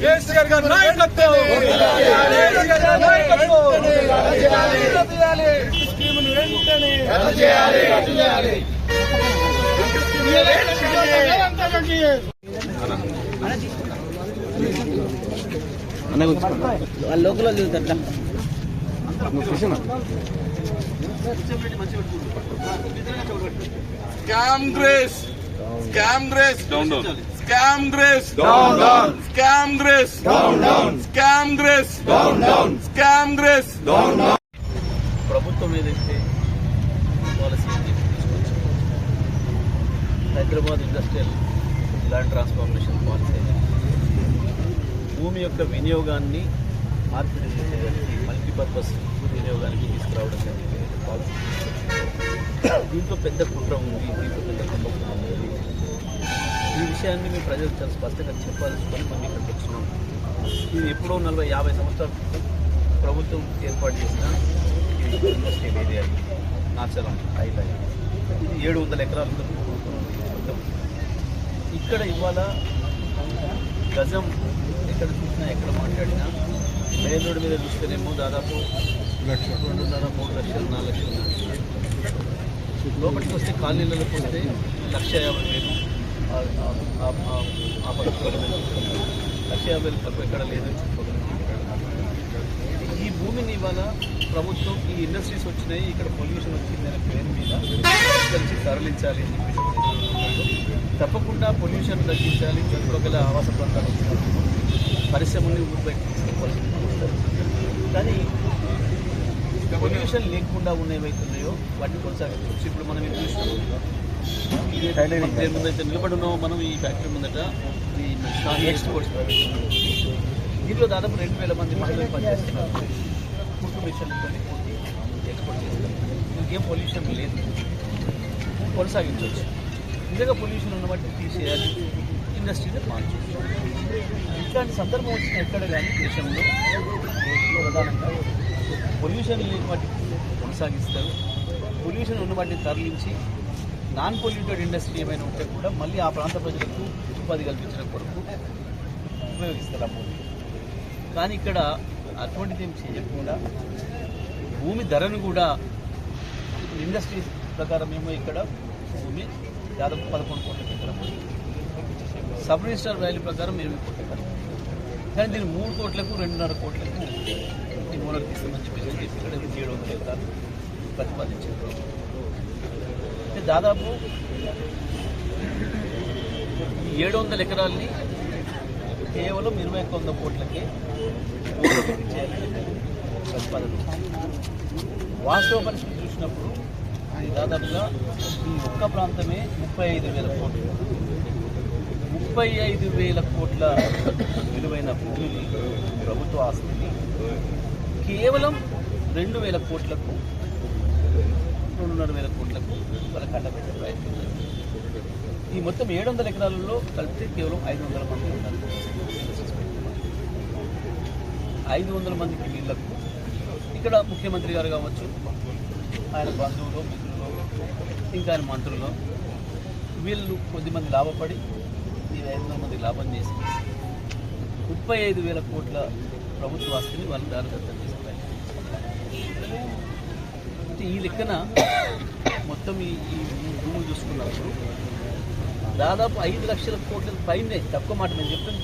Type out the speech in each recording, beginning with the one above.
కేసీఆర్ గారి నాయకత్వం స్కీమును వెంటనే లోకల్ తిరుగుతారు Scam Grace down down. Scam Grace down down. Scam Grace down down. Scam Grace down down. Scam Grace down down. ప్రభుత్వం ఏదైతే policy Hyderabad industrial land transformation policy భూమి యొక్క వినియోగాన్ని మార్పిడి చేసేదానికి మల్టీపర్పస్ వినియోగానికి తీసుకురావడం జరిగింది పాలసీ. దీంట్లో పెద్ద కుట్ర ఉంది, దీంట్లో పెద్ద కుంభకోణం ఉంది. ఈ విషయాన్ని మేము ప్రజలకు చాలా స్పష్టంగా చెప్పాల్సుకొని మనం ఇక్కడికి వచ్చినాం. ఇది ఎప్పుడో 40-50 సంవత్సరాల క్రితం ప్రభుత్వం ఏర్పాటు చేసిన ఇండస్ట్రియల్ ఏరియా నాచరం ఐలాండ్. ఇది 700 ఎకరాల మొత్తం. ఇక్కడ ఇవాళ గజం ఎక్కడ చూసినా ఎక్కడ మాట్లాడినా మెయిన్ రోడ్డు మీద చూస్తేనేమో దాదాపు 2.5, 3 లక్షలు, 4 లక్షలు. లోపలికి వస్తే కాలనీలకు వస్తే 1,50,000 ఆ పథకాల 1,50,000 తక్కువ ఎక్కడ లేదు. ఈ భూమిని ఇవాళ ప్రభుత్వం ఈ ఇండస్ట్రీస్ వచ్చినాయి, ఇక్కడ పొల్యూషన్ వచ్చిందనే పేరు మీద కలిసి తరలించాలి అని చెప్పేసి తప్పకుండా పొల్యూషన్ తగ్గించాలి. చుట్టుపక్కల ఆవాస ప్రాంతాలు పరిశ్రమల్ని ఊరిబయట తీసుకోవాల్సి కానీ పొల్యూషన్ లేకుండా ఉన్నవైతున్నాయో వాటిని కొనసాగించవచ్చు. ఇప్పుడు మనం ఇది చూసినాం, ముందైతే నిలబడి ఉన్నామో మనం ఈ ఫ్యాక్టరీ ముందట ఈ ఎక్స్పోర్ట్స్ దీంట్లో దాదాపు 2,000 మంది మహిళలు పనిచేస్తున్నారు. ఫుడ్ మిషన్లతో ఎక్స్పోర్ట్ చేస్తారు. ఇంకేం పొల్యూషన్ లేదు, కొనసాగించవచ్చు. నిజంగా పొల్యూషన్ ఉన్న బట్టి తీసేయాలి, ఇండస్ట్రీని మార్చవచ్చు. ఇట్లాంటి సందర్భం వచ్చిన ఎక్కడ కానీ దేశంలో ప్రధానంగా పొల్యూషన్ లేని వాటిని కొనసాగిస్తారు. పొల్యూషన్ ఉన్న వాటిని తరలించి నాన్ పొల్యూటెడ్ ఇండస్ట్రీ ఏమైనా ఉంటే కూడా మళ్ళీ ఆ ప్రాంత ప్రజలకు ఉపాధి కల్పించడం కొరకు ఉపయోగిస్తారు ఆ భూమి. కానీ ఇక్కడ అటువంటిది ఏం చేయకుండా భూమి ధరను కూడా ఇండస్ట్రీస్ ప్రకారం ఏమో ఇక్కడ భూమి దాదాపు 11 కోట్ల ఎకరం, సబ్ రిజిస్టర్ వాల్యూ ప్రకారం 8 కోట్ల ఎకరం. కానీ దీన్ని 3 కోట్లకు 2.5 కోట్లకు ఈ మూలకి ఇస్తామని చెప్పేసి ఇక్కడ 700 ఎకరాలు ప్రతిపాదించారు. అంటే దాదాపు 700 ఎకరాలని కేవలం 2,100 కోట్లకే చేయాలని ప్రతిపాదన. వాస్తవ పరిస్థితి చూసినప్పుడు ఇది దాదాపుగా ఈ ఒక్క ప్రాంతమే 35,000 కోట్లు. 35,000 కోట్ల విలువైన భూమిని, ప్రభుత్వ ఆస్తిని కేవలం 2,000 కోట్లకు 2,500 కోట్లకు వాళ్ళకి కట్టబెట్టే ప్రయత్నం. ఈ మొత్తం 700 ఎకరాలలో కలిపితే కేవలం 500 మంది ఉన్నారు. 500 మందికి వీళ్లకు ఇక్కడ ముఖ్యమంత్రి గారు కావచ్చు, ఆయన బంధువులు, మిత్రులు, ఇంకా ఆయన మంత్రులు, వీళ్ళు కొద్దిమంది లాభపడి ఈ 500 మంది లాభం చేసి 35,000 కోట్ల ప్రభుత్వ ఆస్తిని వాళ్ళు దారిదత్తం చేస్తారు. ఈ లెక్కన మొత్తం ఈ భూములు చూసుకున్నప్పుడు దాదాపు 5 లక్షల కోట్ల పైనే. తక్కువ మాట మేము చెప్తున్నాం,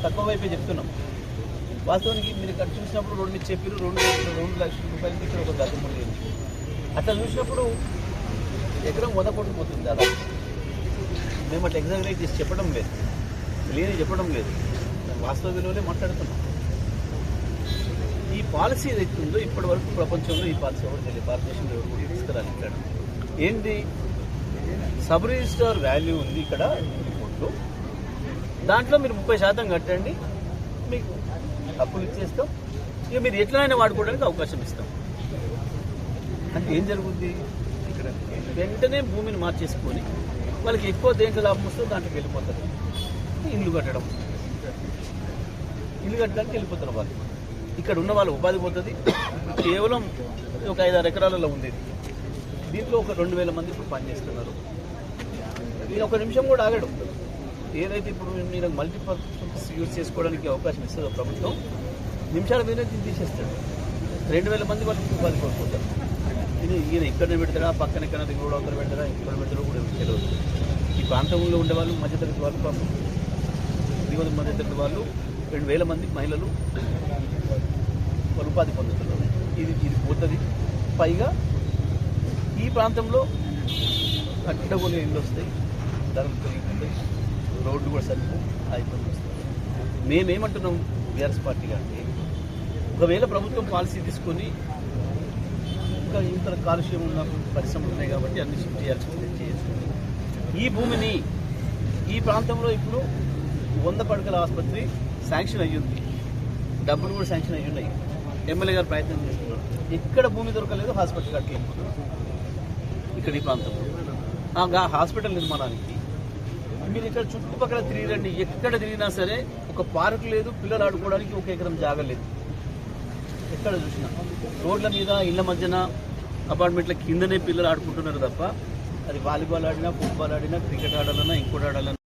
తక్కువ వైపే చెప్తున్నాం. వాస్తవానికి మీరు ఇక్కడ చూసినప్పుడు రోడ్డు మీద చెప్పారు 2 లక్షల రూపాయలకి ఇక్కడ ఒక గతం లేదు. అట్లా చూసినప్పుడు ఎకరం 100 కోట్లు పోతుంది దాదాపు. మేము అట్లా ఎగ్జామినేట్ చేసి చెప్పడం లేదు, లేని చెప్పడం లేదు, వాస్తవ విలువలే మాట్లాడుతున్నాం. ఈ పాలసీ ఏదైతే ఉందో ఇప్పటి వరకు ప్రపంచంలో ఈ పాలసీ ఎవరు తెలియదు, భారతదేశంలో ఎవరు కూడా తీసుకురాలి. ఇక్కడ ఏంటి సబ్ రిజిస్టర్ వాల్యూ ఉంది ఇక్కడ 3 కోట్లు, దాంట్లో మీరు 30% కట్టండి, మీకు అప్పులు ఇచ్చేస్తాం, ఇక మీరు ఎట్లనైనా వాడుకోవడానికి అవకాశం ఇస్తాం. అంటే ఏం జరుగుద్ది, ఇక్కడ వెంటనే భూమిని మార్చేసుకొని వాళ్ళకి ఎక్కువ దేంట్లో లాభం వస్తుందో దాంట్లోకి వెళ్ళిపోతారు. ఇల్లు కట్టడానికి వెళ్ళిపోతారు వాళ్ళు. ఇక్కడ ఉన్న వాళ్ళు ఉపాధి పోతుంది. ఇప్పుడు కేవలం ఒక 5-6 ఎకరాలలో ఉంది. దీంట్లో ఒక 2000 మంది ఇప్పుడు పనిచేస్తున్నారు. నేను ఒక నిమిషం కూడా ఆగడు. ఏదైతే ఇప్పుడు మీరు మల్టీపర్పస్ యూజ్ చేసుకోవడానికి అవకాశం ఇస్తుందో ప్రభుత్వం, నిమిషాల మీద దీన్ని తీసేస్తాడు. 2000 మంది వాళ్ళకి ఉపాధి కోల్పోతారు. ఈయన ఇక్కడనే పెడతారా, పక్కన ఎక్కడ కూడా ఒకరు పెడతారా, ఇక్కడ పెడతారో కూడా తెలియదు. ఈ ప్రాంతంలో ఉండేవాళ్ళు మధ్యతరగతి వాళ్ళు, పాపం దిగుమతి మధ్యతరగతి వాళ్ళు 2000 మంది మహిళలు వాళ్ళు ఉపాధి పొందుతున్నారు. ఇది పోతుంది. పైగా ఈ ప్రాంతంలో అడ్డగోలు ఇళ్ళు వస్తాయి, ధరలు పెరిగిపోతాయి, రోడ్డు కూడా సరిపో ఇబ్బంది వస్తాయి. మేమేమంటున్నాం బీఆర్ఎస్ పార్టీగా అంటే, ఒకవేళ ప్రభుత్వం పాలసీ తీసుకొని ఇంకా ఇంత కాలుష్యం ఉన్న పరిశ్రమలు ఉన్నాయి కాబట్టి అన్ని షిఫ్ట్ చేయాల్సి చేయొచ్చు. ఈ భూమిని ఈ ప్రాంతంలో ఇప్పుడు 100 పడకల ఆసుపత్రి శాంక్షన్ అయ్యింది, డబ్బులు కూడా శాంక్షన్ అయ్యి ఉన్నాయి. ఎమ్మెల్యే గారు ప్రయత్నం చేస్తున్నారు. ఎక్కడ భూమి దొరకలేదు, హాస్పిటల్ కట్టలేదు ఇక్కడ ఈ ప్రాంతంలో. హాస్పిటల్ నిర్మాణానికి మీరు ఇక్కడ చుట్టుపక్కల తిరిగిరండి, ఎక్కడ తిరిగినా సరే ఒక పార్క్ లేదు, పిల్లలు ఆడుకోవడానికి 1 ఎకరం జాగా లేదు. ఎక్కడ చూసినా రోడ్ల మీద, ఇళ్ల మధ్యన, అపార్ట్మెంట్ల కిందనే పిల్లలు ఆడుకుంటున్నారు తప్ప అది వాలీబాల్ ఆడినా, ఫుట్బాల్ ఆడినా, క్రికెట్ ఆడాలన్నా, ఇంకోటి ఆడాలన్నా